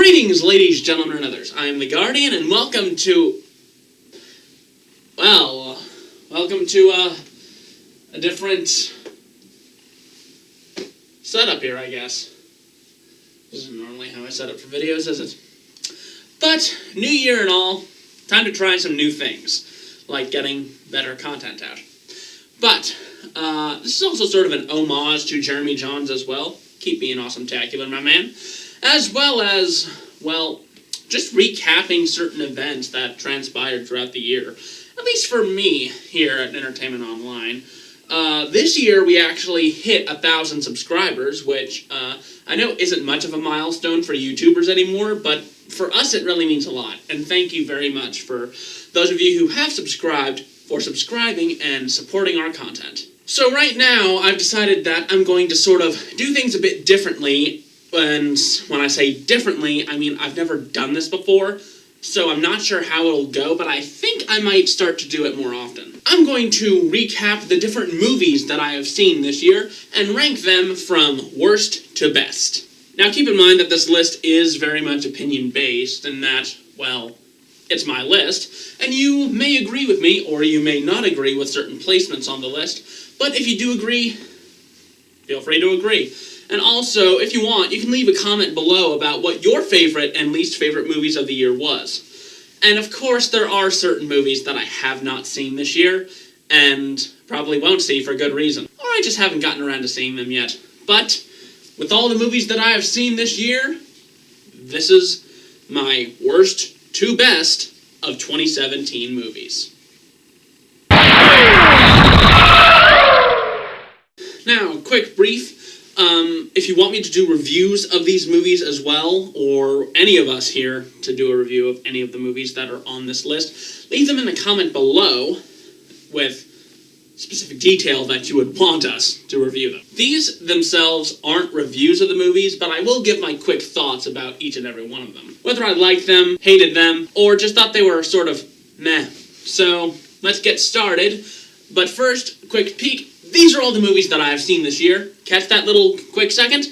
Greetings, ladies, gentlemen, and others. I am the Guardian, and welcome to... welcome to, a different setup here, I guess. This isn't normally how I set up for videos, is it? But, new year and all, time to try some new things, like getting better content out. But, this is also sort of an homage to Jeremy Jahns as well. Keep being awesome-tacular, my man. As well as, well, just recapping certain events that transpired throughout the year. At least for me, here at Entertainment Online. This year, we actually hit 1,000 subscribers, which, I know isn't much of a milestone for YouTubers anymore, but for us, it really means a lot. And thank you very much for those of you who have subscribed, for subscribing and supporting our content. So right now, I've decided that I'm going to sort of do things a bit differently. And when I say differently, I mean I've never done this before, so I'm not sure how it'll go, but I think I might start to do it more often. I'm going to recap the different movies that I have seen this year, and rank them from worst to best. Now keep in mind that this list is very much opinion-based, and that, well, it's my list, and you may agree with me, or you may not agree with certain placements on the list, but if you do agree, feel free to agree. And also, if you want, you can leave a comment below about what your favorite and least favorite movies of the year was. And of course, there are certain movies that I have not seen this year, and probably won't see for good reason. Or I just haven't gotten around to seeing them yet. But, with all the movies that I have seen this year, this is my worst to best of 2017 movies. Now, quick brief. If you want me to do reviews of these movies as well, or any of us here to do a review of any of the movies that are on this list, leave them in the comment below with specific detail that you would want us to review them. These themselves aren't reviews of the movies, but I will give my quick thoughts about each and every one of them. Whether I liked them, hated them, or just thought they were sort of meh. So, let's get started. But first, quick peek. These are all the movies that I have seen this year. Catch that little quick second?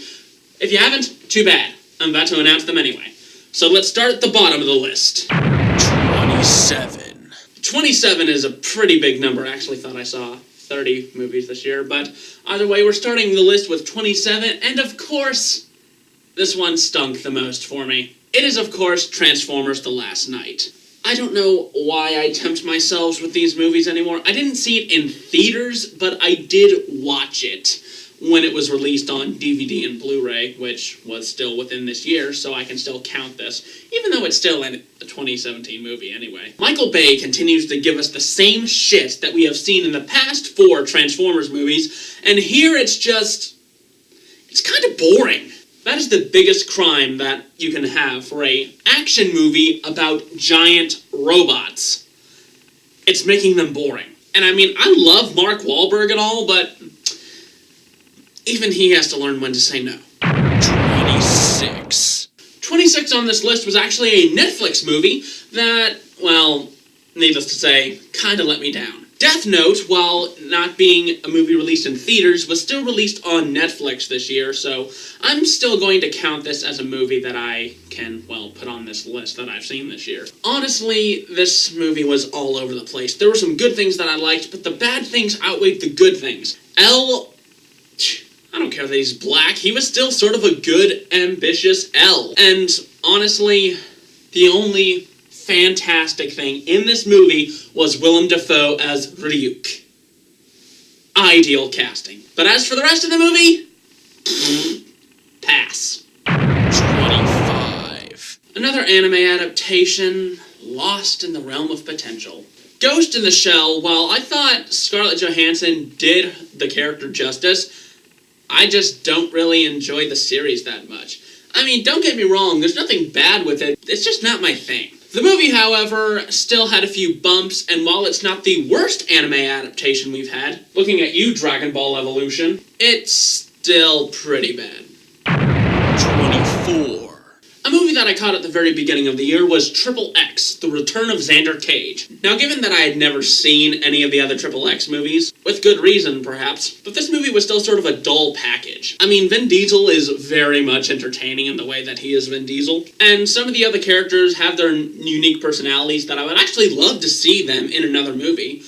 If you haven't, too bad. I'm about to announce them anyway. So let's start at the bottom of the list. 27. 27 is a pretty big number. I actually thought I saw 30 movies this year, but either way, we're starting the list with 27, and of course, this one stunk the most for me. It is, of course, Transformers: The Last Knight. I don't know why I tempt myself with these movies anymore. I didn't see it in theaters, but I did watch it when it was released on DVD and Blu-ray, which was still within this year, so I can still count this, even though it's still a 2017 movie anyway. Michael Bay continues to give us the same shit that we have seen in the past 4 Transformers movies, and here it's kind of boring. That is the biggest crime that you can have for an action movie about giant robots. It's making them boring. And I mean, I love Mark Wahlberg and all, but even he has to learn when to say no. 26. 26 on this list was actually a Netflix movie that, well, needless to say, kinda let me down. Death Note, while not being a movie released in theaters, was still released on Netflix this year, so I'm still going to count this as a movie that I can, well, put on this list that I've seen this year. Honestly, this movie was all over the place. There were some good things that I liked, but the bad things outweighed the good things. I don't care that he's black, he was still sort of a good, ambitious L. And honestly, the only fantastic thing in this movie was Willem Dafoe as Ryuk. Ideal casting. But as for the rest of the movie, pass. 25. Another anime adaptation, lost in the realm of potential. Ghost in the Shell, while I thought Scarlett Johansson did the character justice, I just don't really enjoy the series that much. I mean, don't get me wrong, there's nothing bad with it, it's just not my thing. The movie, however, still had a few bumps, and while it's not the worst anime adaptation we've had, looking at you, Dragon Ball Evolution, it's still pretty bad. 24. A movie that I caught at the very beginning of the year was Triple X, The Return of Xander Cage. Now, given that I had never seen any of the other Triple X movies, with good reason perhaps, but this movie was still sort of a dull package. I mean, Vin Diesel is very much entertaining in the way that he is Vin Diesel, and some of the other characters have their unique personalities that I would actually love to see them in another movie,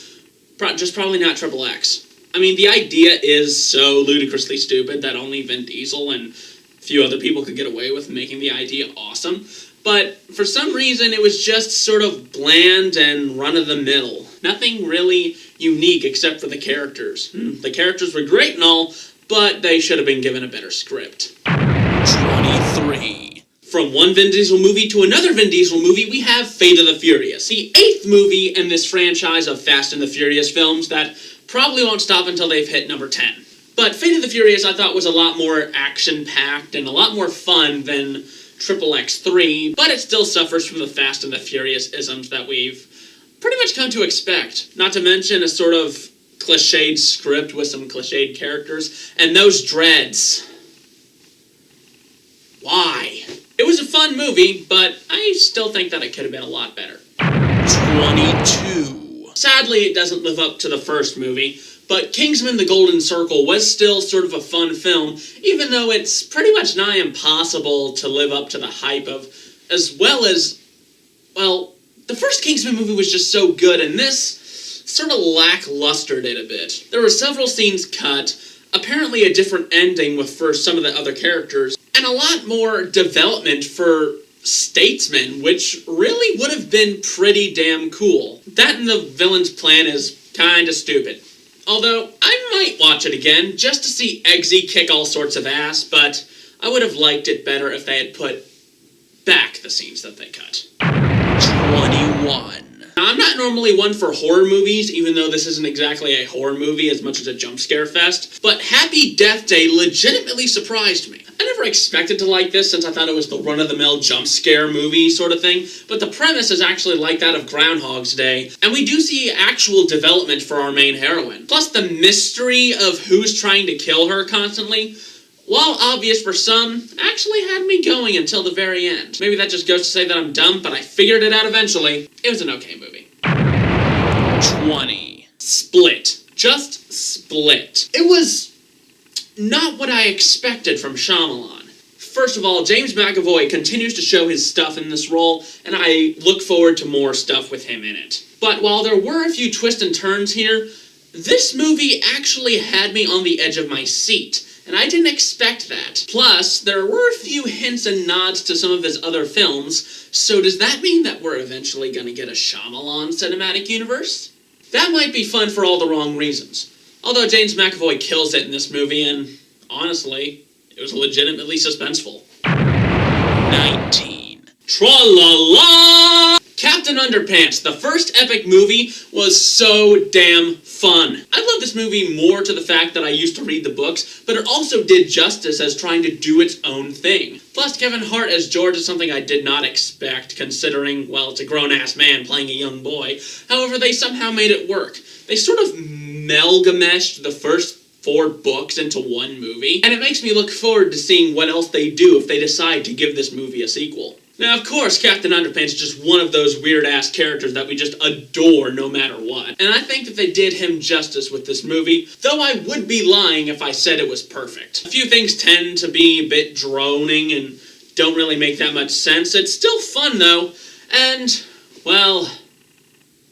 just probably not Triple X. I mean, the idea is so ludicrously stupid that only Vin Diesel and few other people could get away with making the idea awesome, but for some reason it was just sort of bland and run-of-the-mill. Nothing really unique except for the characters. The characters were great and all, but they should have been given a better script. 23. From one Vin Diesel movie to another Vin Diesel movie, we have Fate of the Furious, the 8th movie in this franchise of Fast and the Furious films that probably won't stop until they've hit number 10. But Fate of the Furious, I thought, was a lot more action-packed and a lot more fun than Triple X 3, but it still suffers from the Fast and the Furious-isms that we've pretty much come to expect. Not to mention a sort of cliched script with some cliched characters, and those dreads. Why? It was a fun movie, but I still think that it could have been a lot better. 22. Sadly, it doesn't live up to the first movie, but Kingsman: The Golden Circle was still sort of a fun film, even though it's pretty much nigh impossible to live up to the hype of, as well as, well, the first Kingsman movie was just so good, and this sort of lacklustered it a bit. There were several scenes cut, apparently a different ending for some of the other characters, and a lot more development for Statesman, which really would have been pretty damn cool. That and the villain's plan is kinda stupid. Although, I might watch it again, just to see Eggsy kick all sorts of ass, but I would have liked it better if they had put back the scenes that they cut. 21. Now, I'm not normally one for horror movies, even though this isn't exactly a horror movie as much as a jump scare fest, but Happy Death Day legitimately surprised me. I never expected to like this since I thought it was the run-of-the-mill jump scare movie sort of thing, but the premise is actually like that of Groundhog's Day, and we do see actual development for our main heroine. Plus the mystery of who's trying to kill her constantly, while obvious for some, actually had me going until the very end. Maybe that just goes to say that I'm dumb, but I figured it out eventually. It was an okay movie. 20. Split. Just Split. It was not what I expected from Shyamalan. First of all, James McAvoy continues to show his stuff in this role, and I look forward to more stuff with him in it. But while there were a few twists and turns here, this movie actually had me on the edge of my seat, and I didn't expect that. Plus, there were a few hints and nods to some of his other films, so does that mean that we're eventually gonna get a Shyamalan cinematic universe? That might be fun for all the wrong reasons. Although James McAvoy kills it in this movie, and honestly, it was legitimately suspenseful. 19. Tra-la-la! Captain Underpants, the first epic movie, was so damn fun. I love this movie more to the fact that I used to read the books, but it also did justice as trying to do its own thing. Plus, Kevin Hart as George is something I did not expect, considering, well, it's a grown-ass man playing a young boy. However, they somehow made it work. They sort of amalgameshed the first 4 books into one movie, and it makes me look forward to seeing what else they do if they decide to give this movie a sequel. Now, of course, Captain Underpants is just one of those weird-ass characters that we just adore no matter what. And I think that they did him justice with this movie, though I would be lying if I said it was perfect. A few things tend to be a bit droning and don't really make that much sense. It's still fun, though, and, well,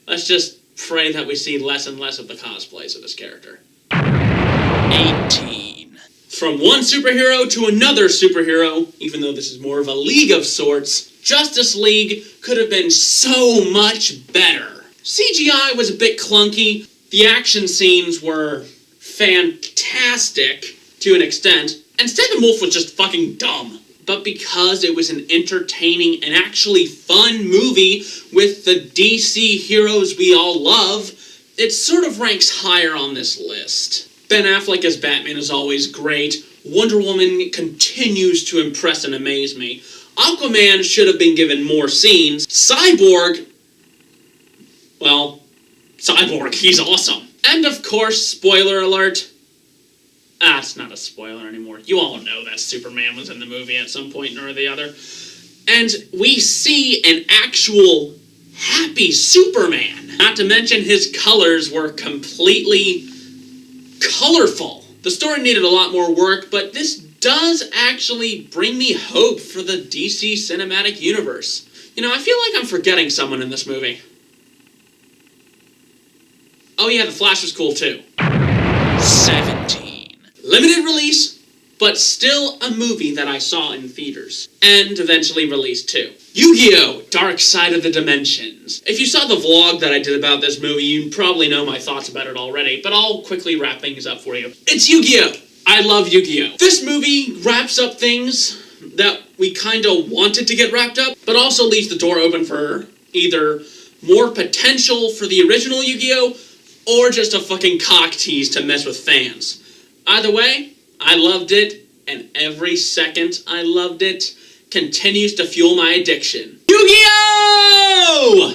let's just pray that we see less and less of the cosplays of this character. 18. From one superhero to another superhero, even though this is more of a league of sorts, Justice League could have been so much better. CGI was a bit clunky, the action scenes were fantastic to an extent, and Steppenwolf was just fucking dumb. But because it was an entertaining and actually fun movie with the DC heroes we all love, it sort of ranks higher on this list. Ben Affleck as Batman is always great. Wonder Woman continues to impress and amaze me. Aquaman should have been given more scenes. Cyborg, well, Cyborg, he's awesome. And of course, spoiler alert, it's not a spoiler anymore. You all know that Superman was in the movie at some point or the other. And we see an actual happy Superman. Not to mention his colors were completely colorful. The story needed a lot more work, but this does actually bring me hope for the DC Cinematic Universe. You know, I feel like I'm forgetting someone in this movie. Oh yeah, The Flash was cool too. 17. Limited release, but still a movie that I saw in theaters. And eventually released too. Yu-Gi-Oh! Dark Side of the Dimensions. If you saw the vlog that I did about this movie, you probably know my thoughts about it already, but I'll quickly wrap things up for you. It's Yu-Gi-Oh! I love Yu-Gi-Oh! This movie wraps up things that we kinda wanted to get wrapped up, but also leaves the door open for either more potential for the original Yu-Gi-Oh! Or just a fucking cock tease to mess with fans. Either way, I loved it, and every second I loved it continues to fuel my addiction. Yu-Gi-Oh!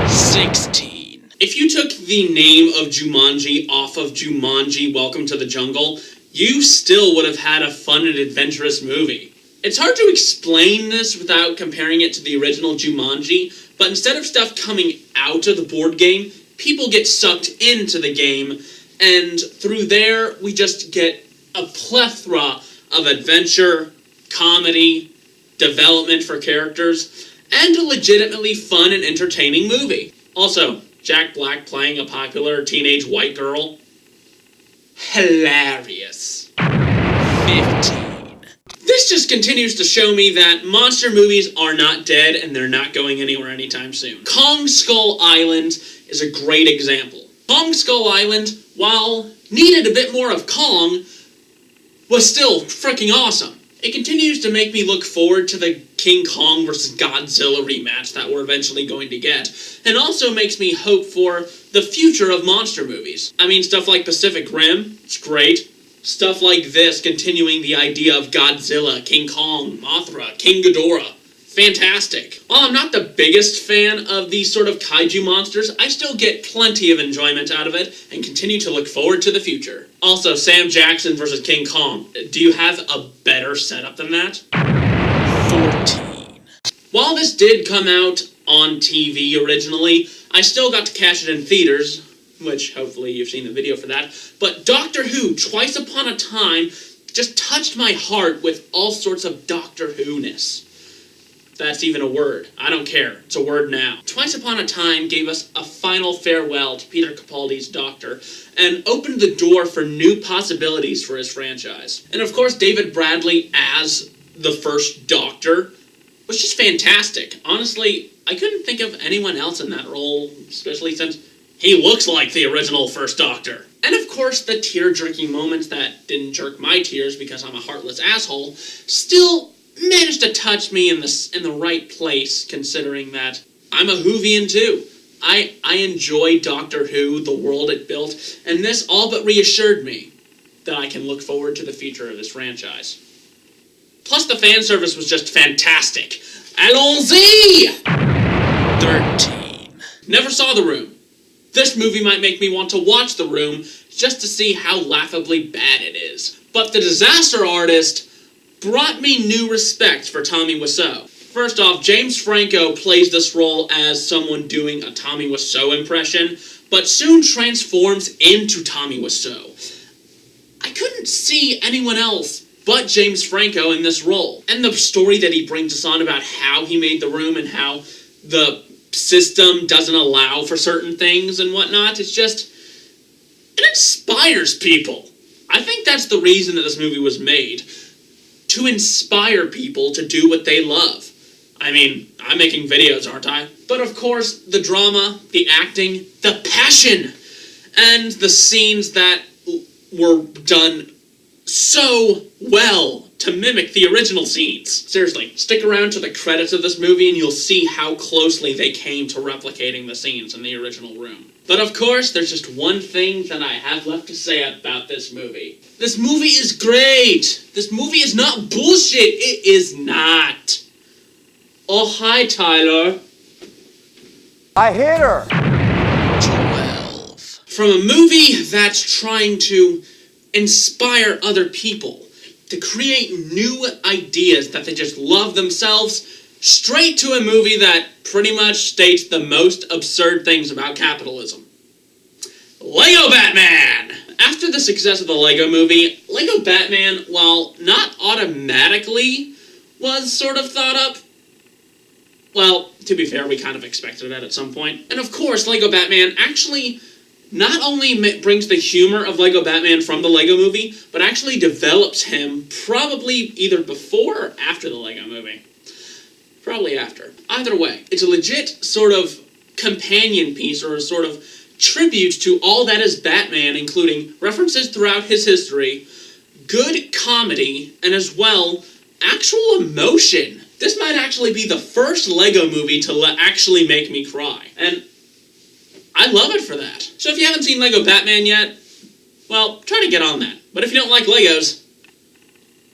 16. If you took the name of Jumanji off of Jumanji Welcome to the Jungle, you still would have had a fun and adventurous movie. It's hard to explain this without comparing it to the original Jumanji, but instead of stuff coming out of the board game, people get sucked into the game, and through there, we just get a plethora of adventure, comedy, development for characters, and a legitimately fun and entertaining movie. Also, Jack Black playing a popular teenage white girl. Hilarious. 15. This just continues to show me that monster movies are not dead and they're not going anywhere anytime soon. Kong Skull Island is a great example. Kong Skull Island, while needed a bit more of Kong, was still freaking awesome. It continues to make me look forward to the King Kong vs. Godzilla rematch that we're eventually going to get, and also makes me hope for the future of monster movies. I mean, stuff like Pacific Rim, it's great. Stuff like this, continuing the idea of Godzilla, King Kong, Mothra, King Ghidorah. Fantastic. While I'm not the biggest fan of these sort of kaiju monsters, I still get plenty of enjoyment out of it and continue to look forward to the future. Also, Sam Jackson vs. King Kong. Do you have a better setup than that? 14. While this did come out on TV originally, I still got to catch it in theaters, which hopefully you've seen the video for that, but Doctor Who, Twice Upon a Time, just touched my heart with all sorts of Doctor Who-ness. That's even a word. I don't care. It's a word now. Twice Upon a Time gave us a final farewell to Peter Capaldi's Doctor and opened the door for new possibilities for his franchise. And of course, David Bradley as the first Doctor was just fantastic. Honestly, I couldn't think of anyone else in that role, especially since he looks like the original first Doctor. And of course, the tear-jerking moments that didn't jerk my tears because I'm a heartless asshole still managed to touch me in the right place, considering that I'm a Whovian too. I enjoy Doctor Who, the world it built, and this all but reassured me that I can look forward to the future of this franchise. Plus, the fan service was just fantastic. Allons-y! 13. Never saw The Room. This movie might make me want to watch The Room just to see how laughably bad it is. But The Disaster Artist brought me new respect for Tommy Wiseau. First off, James Franco plays this role as someone doing a Tommy Wiseau impression, but soon transforms into Tommy Wiseau. I couldn't see anyone else but James Franco in this role. And the story that he brings us on about how he made The Room and how the system doesn't allow for certain things and whatnot, it inspires people. I think that's the reason that this movie was made. To inspire people to do what they love. I mean, I'm making videos, aren't I? But of course, the drama, the acting, the passion, and the scenes that were done so well to mimic the original scenes. Seriously, stick around to the credits of this movie and you'll see how closely they came to replicating the scenes in the original Room. But of course, there's just one thing that I have left to say about this movie. This movie is great! This movie is not bullshit! It is not! Oh, hi, Tyler. I hit her! 12. From a movie that's trying to inspire other people, to create new ideas that they just love themselves straight to a movie that pretty much states the most absurd things about capitalism. Lego Batman! After the success of the Lego movie, Lego Batman, while not automatically was sort of thought up, well, to be fair, we kind of expected that at some point. And of course, Lego Batman actually not only brings the humor of Lego Batman from the Lego movie, but actually develops him probably either before or after the Lego movie. Probably after. Either way, it's a legit sort of companion piece or a sort of tribute to all that is Batman, including references throughout his history, good comedy, and as well, actual emotion. This might actually be the first Lego movie to actually make me cry. And I love it for that. So if you haven't seen Lego Batman yet, well, try to get on that. But if you don't like Legos,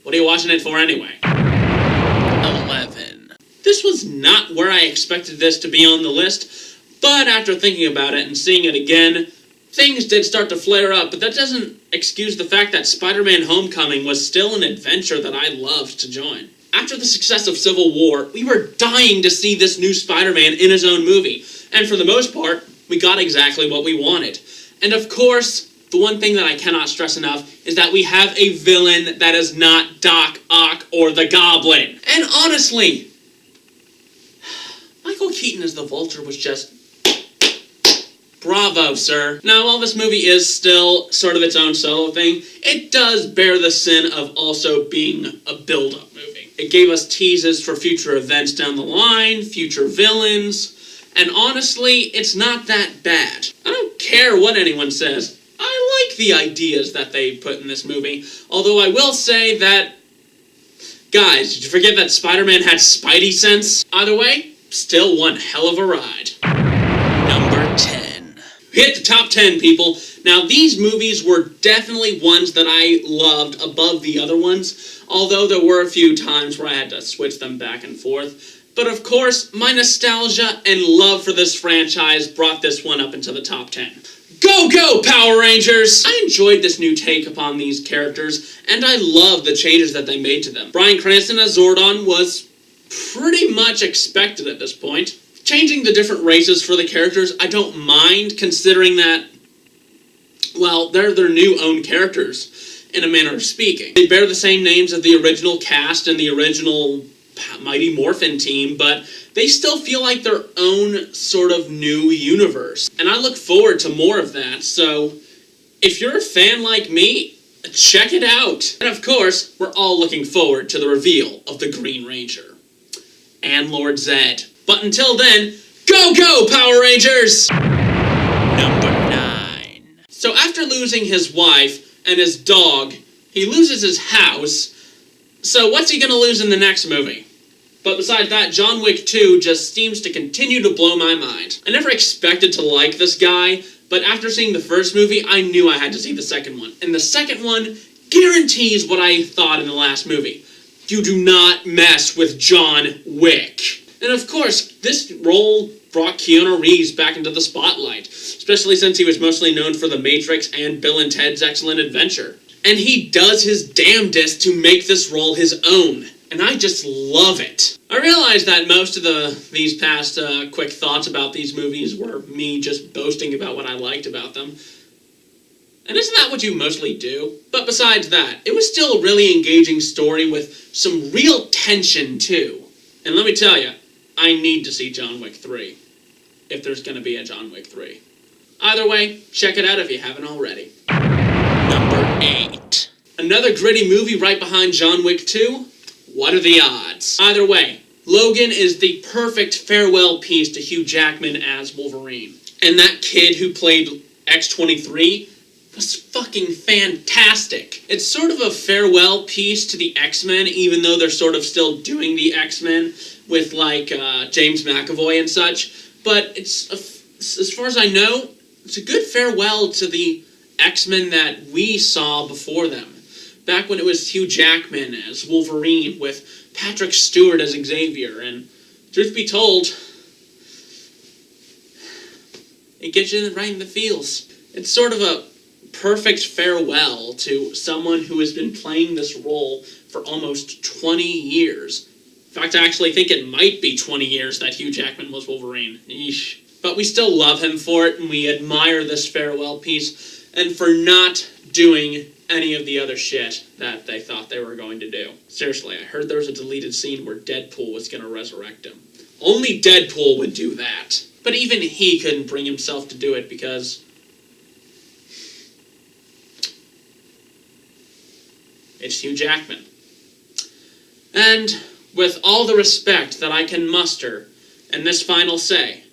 what are you watching it for anyway? 11. This was not where I expected this to be on the list, but after thinking about it and seeing it again, things did start to flare up, but that doesn't excuse the fact that Spider-Man Homecoming was still an adventure that I loved to join. After the success of Civil War, we were dying to see this new Spider-Man in his own movie, and for the most part, we got exactly what we wanted. And of course, the one thing that I cannot stress enough is that we have a villain that is not Doc Ock or the Goblin. And honestly, Michael Keaton as the Vulture was just bravo, sir. Now, while this movie is still sort of its own solo thing, it does bear the sin of also being a build-up movie. It gave us teases for future events down the line, future villains, and honestly, it's not that bad. I don't care what anyone says. I like the ideas that they put in this movie, although I will say that, guys, did you forget that Spider-Man had Spidey sense? Either way, still one hell of a ride. Number 10. Hit the top 10, people. Now, these movies were definitely ones that I loved above the other ones, although there were a few times where I had to switch them back and forth. But of course, my nostalgia and love for this franchise brought this one up into the top 10. Go, go, Power Rangers! I enjoyed this new take upon these characters, and I love the changes that they made to them. Bryan Cranston as Zordon was pretty much expected at this point. Changing the different races for the characters, I don't mind, considering that, well, they're their new own characters, in a manner of speaking. They bear the same names of the original cast and the original Mighty Morphin team, but they still feel like their own sort of new universe. And I look forward to more of that, so if you're a fan like me, check it out. And of course, we're all looking forward to the reveal of the Green Ranger and Lord Zedd. But until then, go, go, Power Rangers! Number 9. So after losing his wife and his dog, he loses his house. So what's he gonna lose in the next movie? But besides that, John Wick 2 just seems to continue to blow my mind. I never expected to like this guy, but after seeing the first movie, I knew I had to see the second one. And the second one guarantees what I thought in the last movie. You do not mess with John Wick. And of course, this role brought Keanu Reeves back into the spotlight, especially since he was mostly known for The Matrix and Bill and Ted's Excellent Adventure. And he does his damnedest to make this role his own. And I just love it. I realize that most of these past quick thoughts about these movies were me just boasting about what I liked about them. And isn't that what you mostly do? But besides that, it was still a really engaging story with some real tension too. And let me tell you, I need to see John Wick 3. If there's gonna be a John Wick 3. Either way, check it out if you haven't already. Number 8. Another gritty movie right behind John Wick 2? What are the odds? Either way, Logan is the perfect farewell piece to Hugh Jackman as Wolverine. And that kid who played X-23 was fucking fantastic. It's sort of a farewell piece to the X-Men, even though they're sort of still doing the X-Men with, like, James McAvoy and such. But it's, as far as I know, it's a good farewell to the X-Men that we saw before them. Back when it was Hugh Jackman as Wolverine with Patrick Stewart as Xavier. And truth be told, it gets you right in the feels. It's sort of a perfect farewell to someone who has been playing this role for almost 20 years. In fact, I actually think it might be 20 years that Hugh Jackman was Wolverine. Eesh. But we still love him for it, and we admire this farewell piece, and for not doing any of the other shit that they thought they were going to do. Seriously, I heard there was a deleted scene where Deadpool was going to resurrect him. Only Deadpool would do that. But even he couldn't bring himself to do it because it's Hugh Jackman. And with all the respect that I can muster in this final say,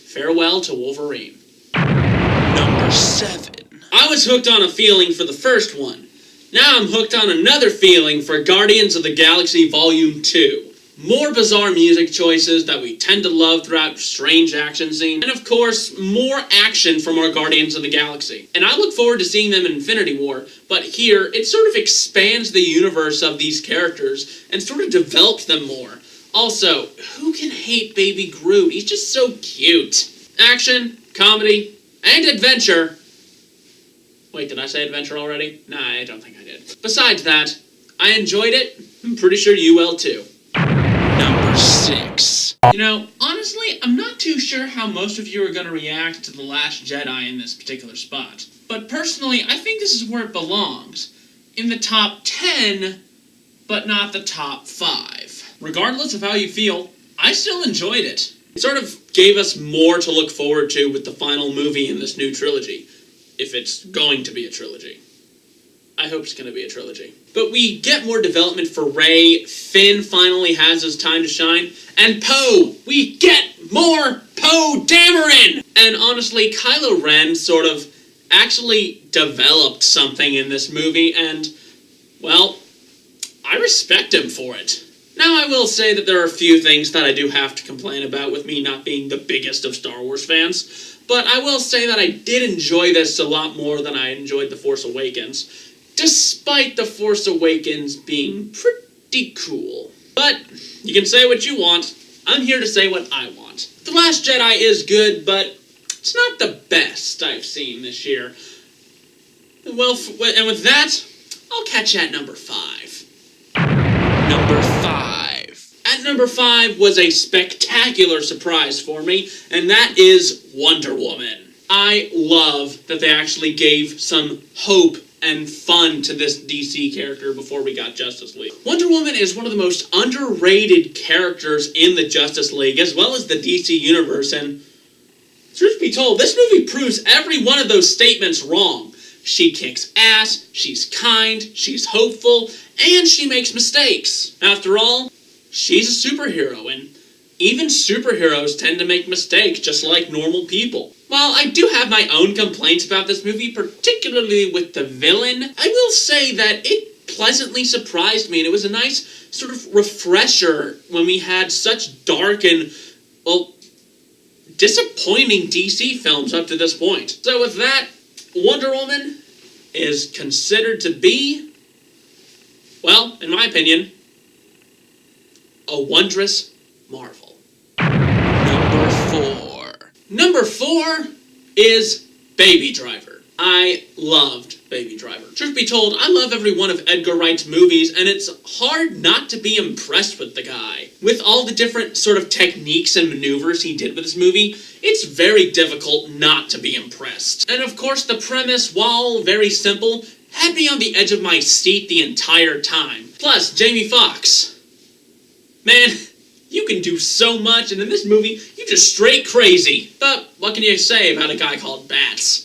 farewell to Wolverine. Number 7. I was hooked on a feeling for the first one. Now I'm hooked on another feeling for Guardians of the Galaxy Volume 2. More bizarre music choices that we tend to love throughout strange action scenes, and of course, more action from our Guardians of the Galaxy. And I look forward to seeing them in Infinity War, but here, it sort of expands the universe of these characters and sort of develops them more. Also, who can hate Baby Groot? He's just so cute. Action, comedy, and adventure. Wait, did I say adventure already? Nah, I don't think I did. Besides that, I enjoyed it. I'm pretty sure you will too. Number 6. You know, honestly, I'm not too sure how most of you are going to react to The Last Jedi in this particular spot. But personally, I think this is where it belongs. In the top 10, but not the top 5. Regardless of how you feel, I still enjoyed it. It sort of gave us more to look forward to with the final movie in this new trilogy. If it's going to be a trilogy. I hope it's going to be a trilogy. But we get more development for Rey, Finn finally has his time to shine, and Poe! We get more Poe Dameron! And honestly, Kylo Ren sort of actually developed something in this movie, and, well, I respect him for it. Now, I will say that there are a few things that I do have to complain about with me not being the biggest of Star Wars fans, but I will say that I did enjoy this a lot more than I enjoyed The Force Awakens, despite The Force Awakens being pretty cool. But you can say what you want. I'm here to say what I want. The Last Jedi is good, but it's not the best I've seen this year. Well, and with that, I'll catch you at number 5. Number 5. At number 5 was a spectacular surprise for me, and that is Wonder Woman. I love that they actually gave some hope and fun to this DC character before we got Justice League. Wonder Woman is one of the most underrated characters in the Justice League, as well as the DC Universe, and truth be told, this movie proves every one of those statements wrong. She kicks ass, she's kind, she's hopeful, and she makes mistakes. After all, she's a superhero, and even superheroes tend to make mistakes just like normal people. While I do have my own complaints about this movie, particularly with the villain, I will say that it pleasantly surprised me, and it was a nice sort of refresher when we had such dark and, well, disappointing DC films up to this point. So with that, Wonder Woman is considered to be, well, in my opinion, a wondrous marvel. Number 4. Number 4 is Baby Driver. I loved Baby Driver. Truth be told, I love every one of Edgar Wright's movies, and it's hard not to be impressed with the guy. With all the different sort of techniques and maneuvers he did with this movie, it's very difficult not to be impressed. And of course, the premise, while very simple, had me on the edge of my seat the entire time. Plus, Jamie Foxx. Man, you can do so much, and in this movie, you're just straight crazy. But what can you say about a guy called Bats?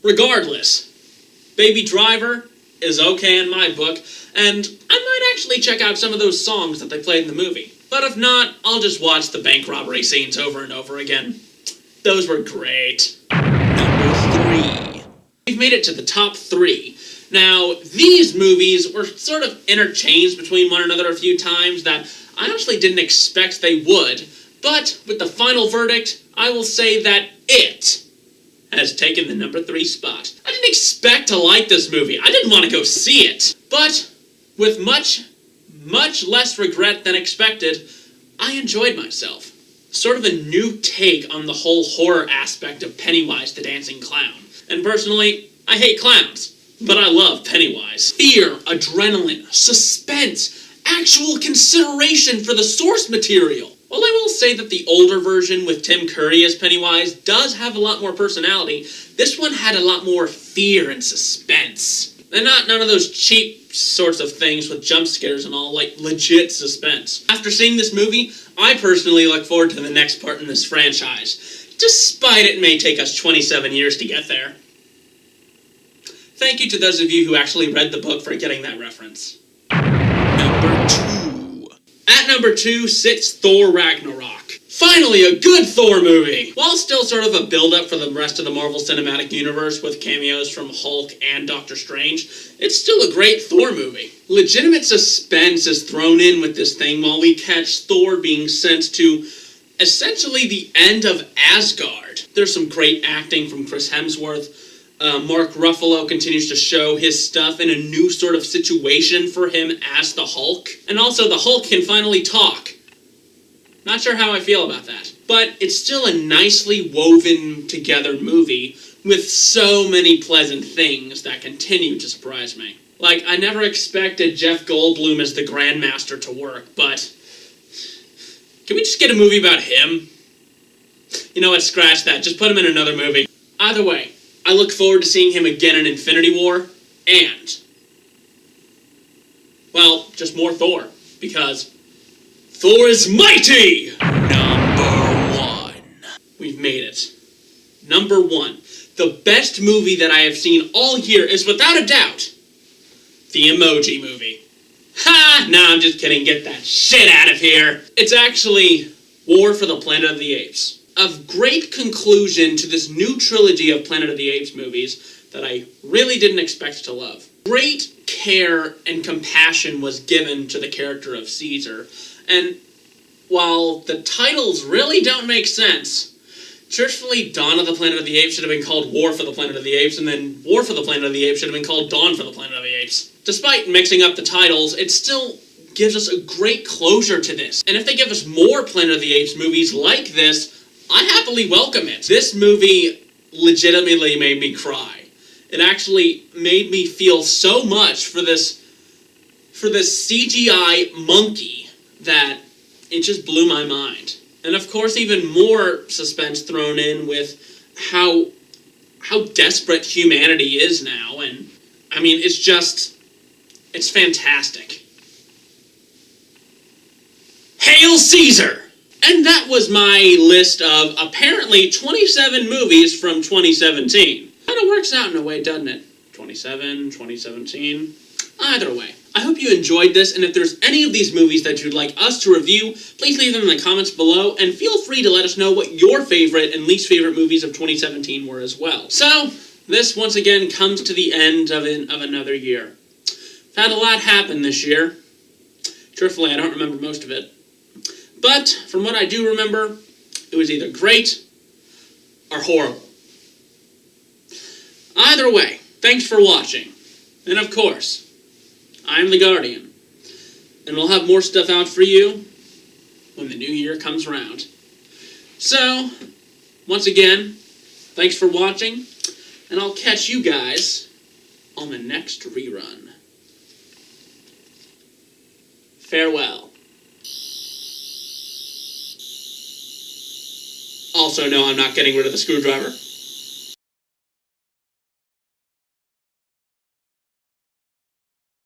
Regardless, Baby Driver is okay in my book, and I might actually check out some of those songs that they played in the movie. But if not, I'll just watch the bank robbery scenes over and over again. Those were great. Number 3. We've made it to the top 3. Now, these movies were sort of interchanged between one another a few times that I honestly didn't expect they would, but with the final verdict, I will say that it has taken the number 3 spot. I didn't expect to like this movie. I didn't want to go see it. But with much less regret than expected, I enjoyed myself. sort of a new take on the whole horror aspect of Pennywise the Dancing Clown. And personally, I hate clowns, but I love Pennywise. Fear, adrenaline, suspense, actual consideration for the source material. While I will say that the older version with Tim Curry as Pennywise does have a lot more personality, this one had a lot more fear and suspense. And none of those cheap sorts of things with jump scares and all, like legit suspense. After seeing this movie, I personally look forward to the next part in this franchise, despite it may take us 27 years to get there. Thank you to those of you who actually read the book for getting that reference. Number 2. At number 2 sits Thor Ragnarok. Finally, a good Thor movie! While still sort of a build-up for the rest of the Marvel Cinematic Universe with cameos from Hulk and Doctor Strange, it's still a great Thor movie. Legitimate suspense is thrown in with this thing while we catch Thor being sent to essentially the end of Asgard. There's some great acting from Chris Hemsworth. Mark Ruffalo continues to show his stuff in a new sort of situation for him as the Hulk. And also, the Hulk can finally talk. Not sure how I feel about that. But it's still a nicely woven together movie with so many pleasant things that continue to surprise me. Like, I never expected Jeff Goldblum as the Grandmaster to work, but can we just get a movie about him? You know what, scratch that. Just put him in another movie. Either way, I look forward to seeing him again in Infinity War, and, well, just more Thor, because Thor is mighty! Number 1. We've made it. Number 1. The best movie that I have seen all year is, without a doubt, the Emoji Movie. Ha! Nah, I'm just kidding. Get that shit out of here. It's actually War for the Planet of the Apes. A great conclusion to this new trilogy of Planet of the Apes movies that I really didn't expect to love. Great care and compassion was given to the character of Caesar, and while the titles really don't make sense, truthfully, Dawn of the Planet of the Apes should have been called War for the Planet of the Apes, and then War for the Planet of the Apes should have been called Dawn for the Planet of the Apes. Despite mixing up the titles, it still gives us a great closure to this. And if they give us more Planet of the Apes movies like this, I happily welcome it. This movie legitimately made me cry. It actually made me feel so much for this CGI monkey that it just blew my mind. And of course, even more suspense thrown in with how desperate humanity is now. And I mean, it's fantastic. Hail Caesar! And that was my list of apparently 27 movies from 2017. Kind of works out in a way, doesn't it? 27, 2017. Either way, I hope you enjoyed this, and if there's any of these movies that you'd like us to review, please leave them in the comments below, and feel free to let us know what your favorite and least favorite movies of 2017 were as well. So, this once again comes to the end of another year. I've had a lot happen this year. Truthfully, I don't remember most of it. But, from what I do remember, it was either great or horrible. Either way, thanks for watching. And of course, I'm the Guardian. And we'll have more stuff out for you when the new year comes around. So, once again, thanks for watching, and I'll catch you guys on the next rerun. Farewell. Also, no, I'm not getting rid of the screwdriver.